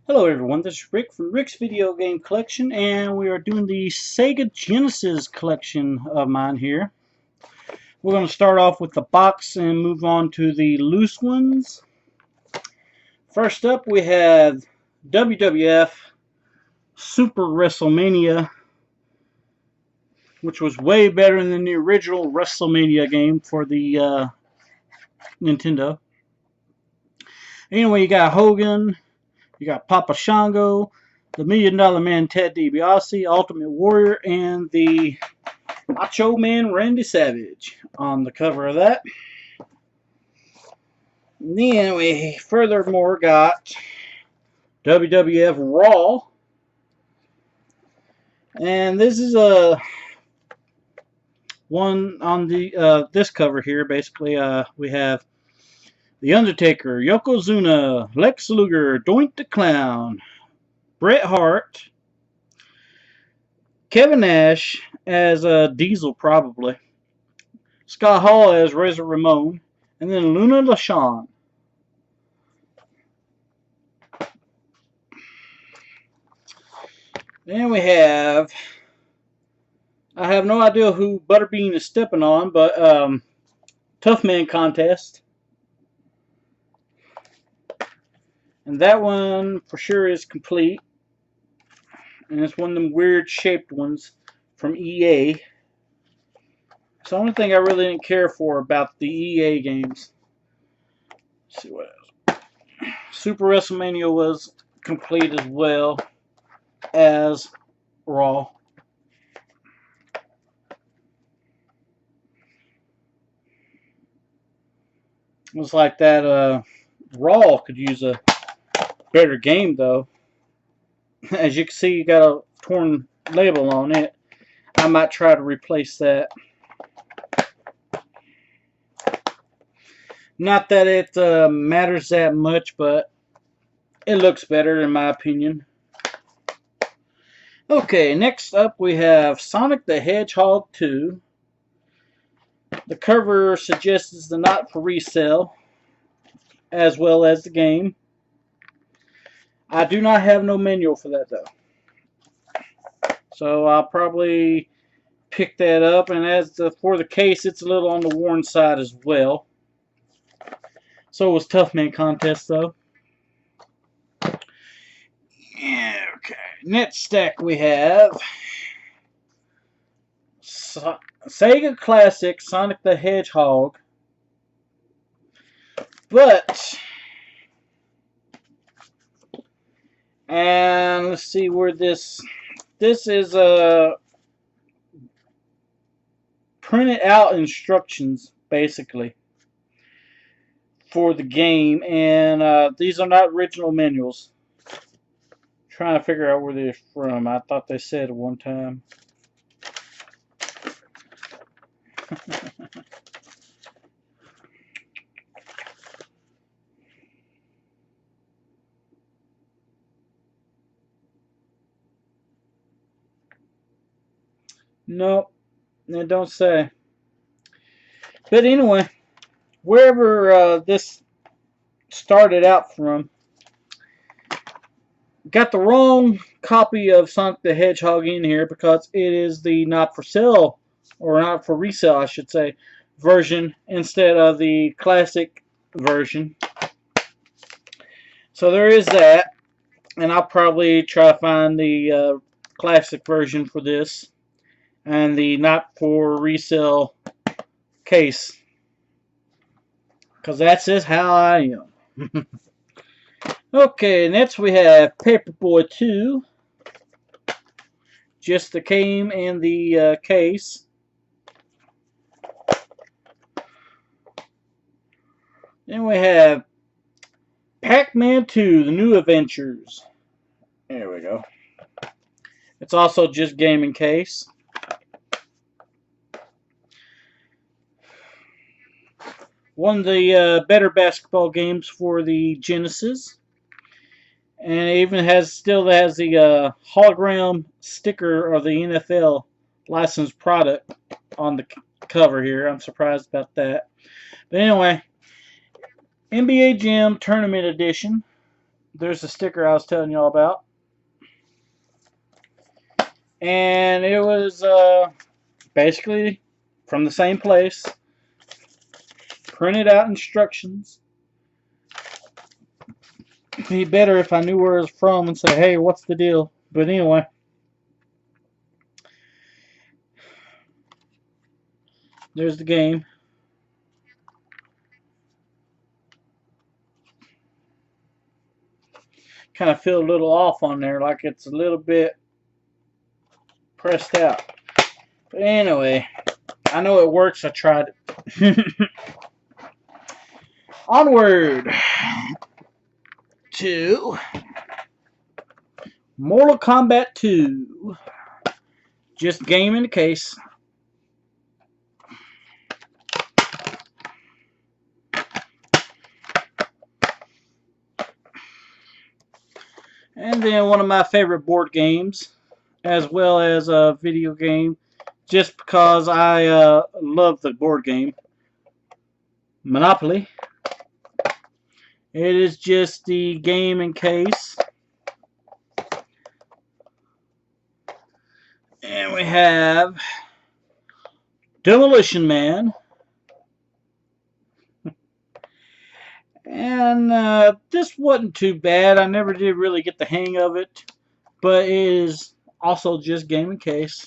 Hello everyone, this is Rick from Rick's Video Game Collection, and we are doing the Sega Genesis collection of mine here. We're going to start off with the box and move on to the loose ones. First up we have WWF Super WrestleMania, which was way better than the original WrestleMania game for the Nintendo. Anyway, you got Hogan, you got Papa Shango, the $1 Million Man Ted DiBiase, Ultimate Warrior, and the Macho Man Randy Savage on the cover of that. And then we furthermore got WWF Raw. And this is a one on the this cover here. Basically, we have The Undertaker, Yokozuna, Lex Luger, Doink the Clown, Bret Hart, Kevin Nash as Diesel probably, Scott Hall as Razor Ramon, and then Luna LaShawn. Then we have, I have no idea who Butterbean is stepping on, but Tough Man Contest. And that one for sure is complete. And it's one of them weird shaped ones from EA. It's the only thing I really didn't care for about the EA games. Let's see what else. Super WrestleMania was complete as well as Raw. Looks like that Raw could use a better game though. As you can see, you got a torn label on it. I might try to replace that. Not that it matters that much, but it looks better in my opinion. Okay, next up we have Sonic the Hedgehog 2. The cover suggests it's the not for resale, as well as the game. I do not have no manual for that though, so I'll probably pick that up. And as for the case, it's a little on the worn side as well. So was Tough Man Contest though. Yeah, okay. Next stack we have Sega Classic Sonic the Hedgehog, but and let's see where this is printed out instructions basically for the game, and these are not original manuals. Trying to figure out where they're from. I thought they said at one time. Nope, they don't say. But anyway, wherever this started out from, got the wrong copy of Sonic the Hedgehog in here because it is the not for sale, or not for resale I should say, version instead of the classic version. So there is that, and I'll probably try to find the classic version for this and the not for resale case, because that's just how I am. Okay, next we have Paperboy 2. Just the game and the case. Then we have Pac-Man 2, The New Adventures. There we go. It's also just game and case. One of the better basketball games for the Genesis. And it even still has the hologram sticker of the NFL licensed product on the cover here. I'm surprised about that. But anyway, NBA Jam Tournament Edition. there's the sticker I was telling y'all about. And it was basically from the same place. Printed out instructions. It'd be better if I knew where it was from and say, hey, what's the deal? But anyway. There's the game. Kind of feel a little off on there, like it's a little bit pressed out. But anyway, I know it works. I tried it. Onward to Mortal Kombat 2. Just game in the case. And then one of my favorite board games, as well as a video game, just because I love the board game, Monopoly. It is just the game in case. And we have Demolition Man. And this wasn't too bad. I never did really get the hang of it. But it is also just game in case.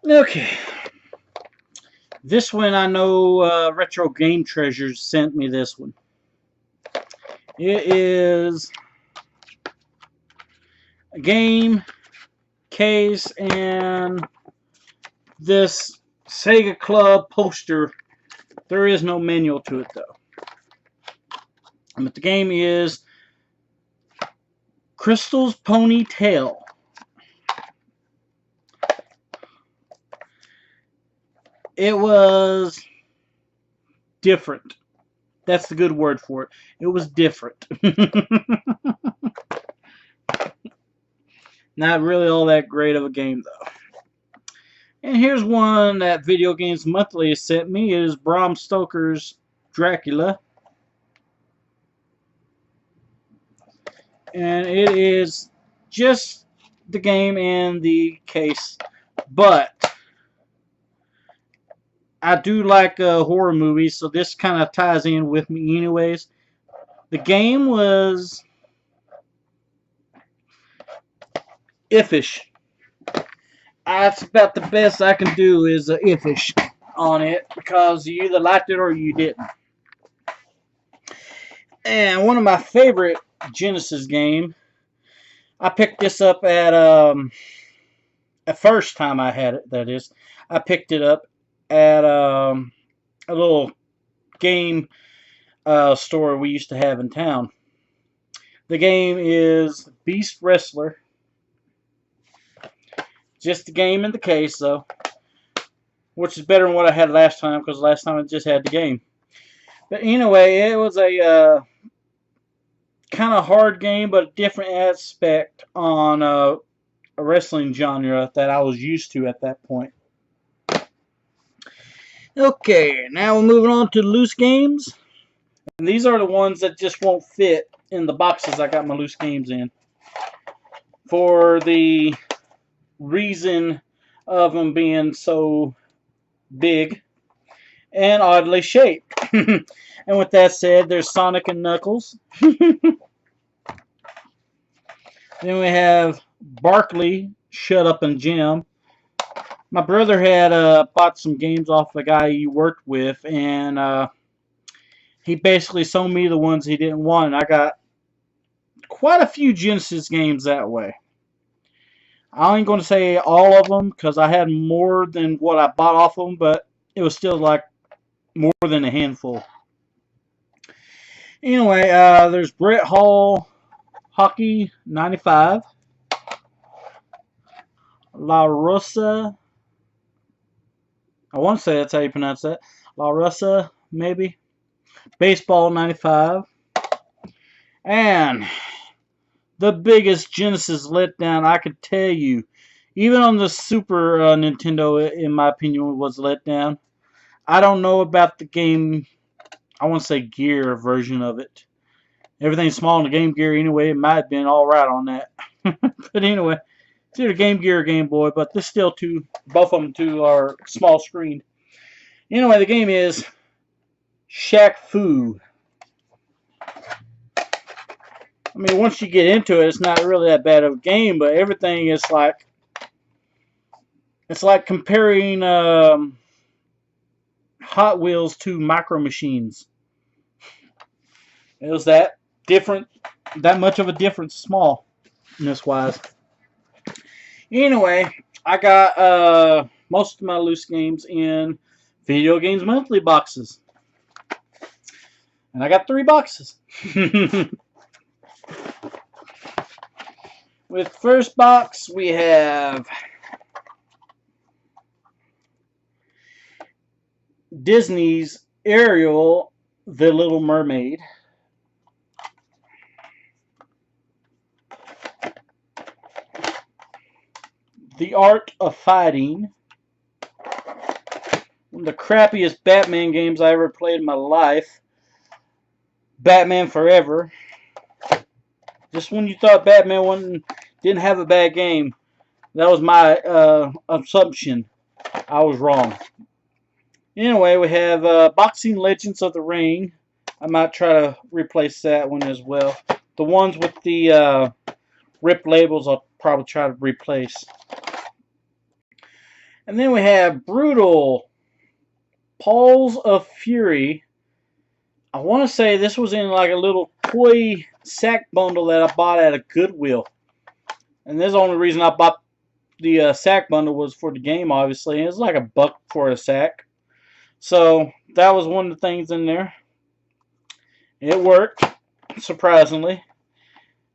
Okay. This one I know Retro Game Treasures sent me this one. It is a game case and this Sega Club poster. There is no manual to it though. But the game is Crystal's Ponytail. It was different. That's the good word for it. It was different. Not really all that great of a game, though. And here's one that Video Games Monthly has sent me. It is Bram Stoker's Dracula. And it is just the game in the case. But I do like horror movies, so this kind of ties in with me anyways. The game was iffish. That's about the best I can do is iffish on it, because you either liked it or you didn't. And one of my favorite Genesis game, I picked this up at the first time I had it, that is. I picked it up at a little game store we used to have in town. The game is Beast Wrestler. Just the game in the case, though, which is better than what I had last time, because last time I just had the game. But anyway, it was a kind of hard game, but a different aspect on a wrestling genre that I was used to at that point. Okay, now we're moving on to loose games. And these are the ones that just won't fit in the boxes I got my loose games in. For the reason of them being so big and oddly shaped. And with that said, there's Sonic and Knuckles. Then we have Barkley, Shut Up and Jim. My brother had bought some games off a guy he worked with, and he basically sold me the ones he didn't want. And I got quite a few Genesis games that way. I ain't going to say all of them, because I had more than what I bought off them, but it was still like more than a handful. Anyway, there's Brett Hall Hockey 95. La Rosa. I want to say that's how you pronounce that. La Rosa, maybe. Baseball 95. And the biggest Genesis letdown I could tell you. Even on the Super Nintendo, in my opinion, was let down. I don't know about the Game, I want to say Gear version of it. Everything's small in the Game Gear anyway. It might have been alright on that. But anyway, it's either Game Gear or Game Boy, but this still both of them two are small screen. Anyway, the game is Shaq Fu. I mean, once you get into it, it's not really that bad of a game, but everything is like, it's like comparing Hot Wheels to Micro Machines. It was that different, that much of a difference, smallness wise. Anyway, I got most of my loose games in Video Games Monthly boxes. And I got 3 boxes. With first box, we have Disney's Ariel, The Little Mermaid. The Art of Fighting. One of the crappiest Batman games I ever played in my life. Batman Forever. Just when you thought Batman didn't have a bad game, that was my assumption. I was wrong. Anyway, we have Boxing Legends of the Ring. I might try to replace that one as well. The ones with the ripped labels, I'll probably try to replace. And then we have Brutal Paws of Fury. I want to say this was in like a little toy sack bundle that I bought at a Goodwill. And this is the only reason I bought the sack bundle was for the game, obviously. It was like $1 for a sack. So that was one of the things in there. It worked, surprisingly.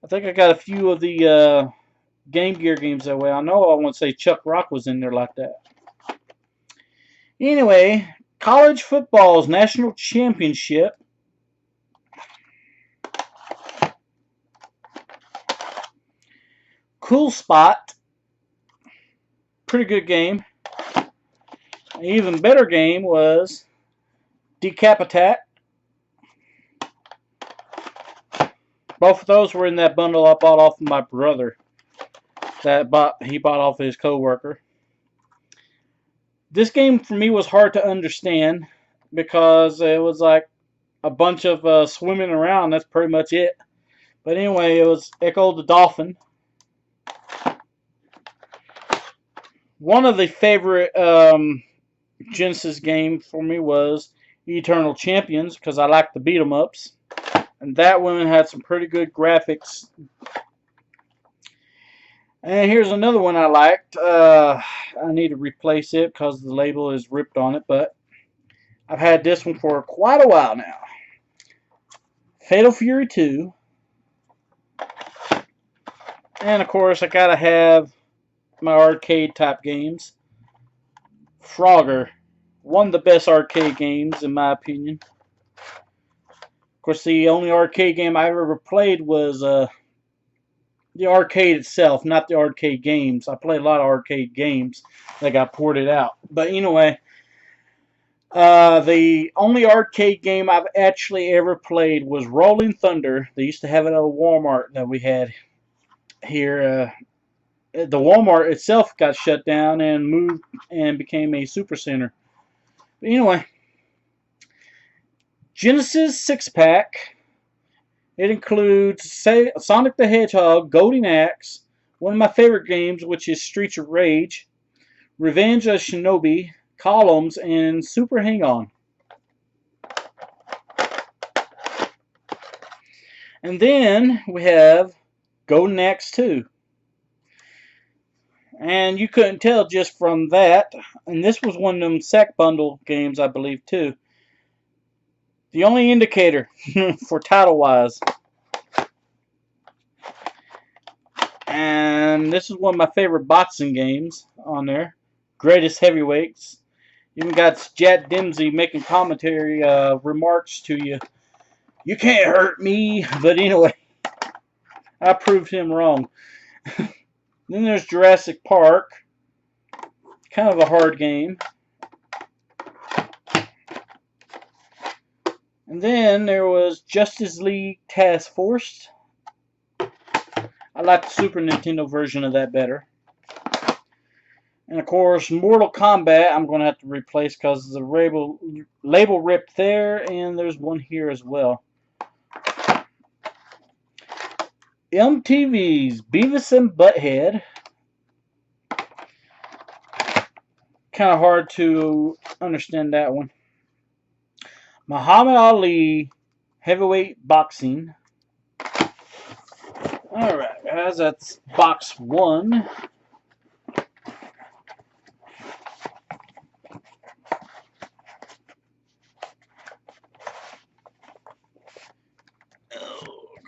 I think I got a few of the Game Gear games that way. I know I want to say Chuck Rock was in there like that. Anyway, College Football's National Championship. Cool Spot. Pretty good game. An even better game was Decapitate. Both of those were in that bundle I bought off of my brother. He bought off his co-worker. This game for me was hard to understand because it was like a bunch of swimming around. That's pretty much it. But anyway, it was Echo the Dolphin. One of the favorite Genesis games for me was Eternal Champions because I like the beat 'em ups. And that one had some pretty good graphics. And here's another one I liked. I need to replace it because the label is ripped on it, but I've had this one for quite a while now. Fatal Fury 2. And of course, I gotta have my arcade type games. Frogger. One of the best arcade games in my opinion. Of course, the only arcade game I ever played was the arcade itself, not the arcade games. I played a lot of arcade games that got ported out. But anyway, the only arcade game I've actually ever played was Rolling Thunder. They used to have it at a Walmart that we had here. The Walmart itself got shut down and moved and became a super center. But anyway, Genesis 6-pack. It includes Sonic the Hedgehog, Golden Axe, one of my favorite games, which is Streets of Rage, Revenge of Shinobi, Columns, and Super Hang-On. And then we have Golden Axe 2. And you couldn't tell just from that. And this was one of them sack bundle games, I believe, too. The only indicator for title-wise. And this is one of my favorite boxing games on there. Greatest Heavyweights. Even got Jack Dempsey making commentary remarks to you. You can't hurt me. But anyway. I proved him wrong. Then there's Jurassic Park. Kind of a hard game. And then there was Justice League Task Force. I like the Super Nintendo version of that better. And of course, Mortal Kombat I'm going to have to replace because the label ripped there, and there's one here as well. MTV's Beavis and Butthead. Kind of hard to understand that one. Muhammad Ali Heavyweight Boxing. Alright guys, that's box 1.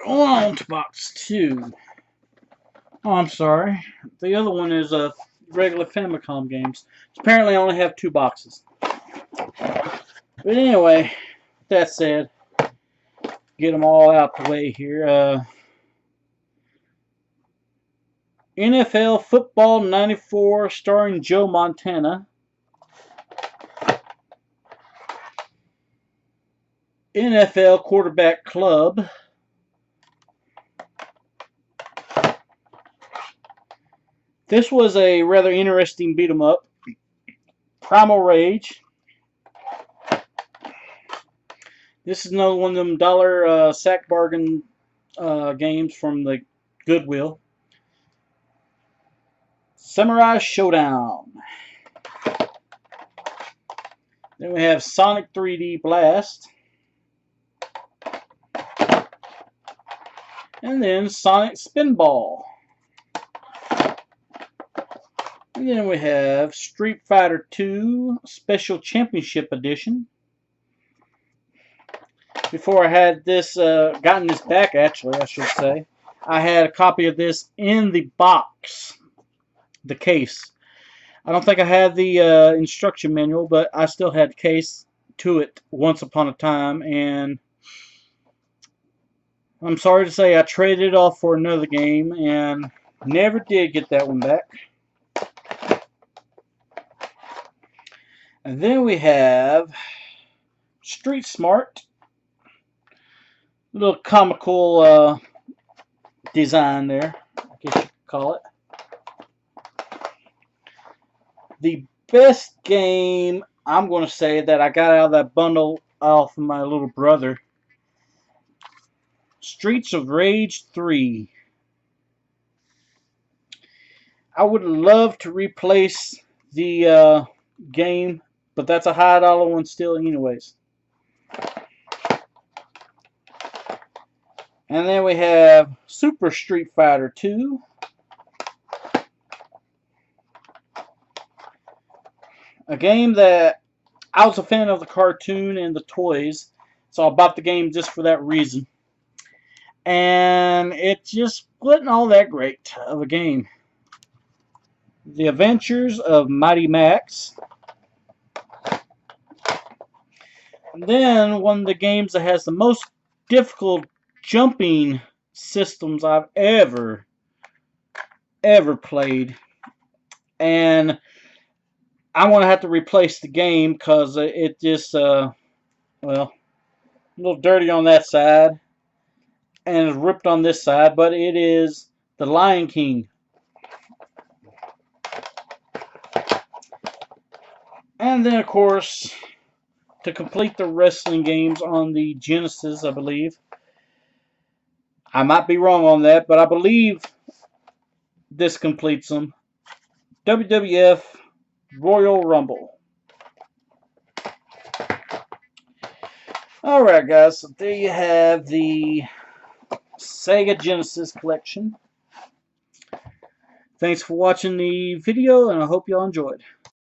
Going on to box 2. Oh, I'm sorry. The other one is regular Famicom games. Apparently I only have 2 boxes. But anyway, that said, get them all out the way here. NFL Football 94 starring Joe Montana. NFL Quarterback Club. This was a rather interesting beat 'em up. Primal Rage. This is another one of them dollar sack bargain games from the Goodwill. Samurai Showdown. Then we have Sonic 3D Blast. And then Sonic Spinball. And then we have Street Fighter 2 Special Championship Edition. Before I had this, gotten this back actually, I should say, I had a copy of this in the box, the case. I don't think I had the instruction manual, but I still had the case to it once upon a time, and I'm sorry to say I traded it off for another game and never did get that one back. And then we have Street Smart. A little comical design there, I guess you could call it. The best game, I'm going to say, that I got out of that bundle off of my little brother. Streets of Rage 3. I would love to replace the game, but that's a high dollar one still anyways. And then we have Super Street Fighter 2. A game that I was a fan of the cartoon and the toys, so I bought the game just for that reason. And it just wasn't all that great of a game. The Adventures of Mighty Max. And then one of the games that has the most difficult jumping systems I've ever played, and I'm gonna have to replace the game because it just well, a little dirty on that side and it's ripped on this side, but it is The Lion King. And then of course, to complete the wrestling games on the Genesis, I believe, I might be wrong on that, but I believe this completes them. WWF Royal Rumble. Alright guys, so there you have the Sega Genesis collection. Thanks for watching the video, and I hope you all enjoyed.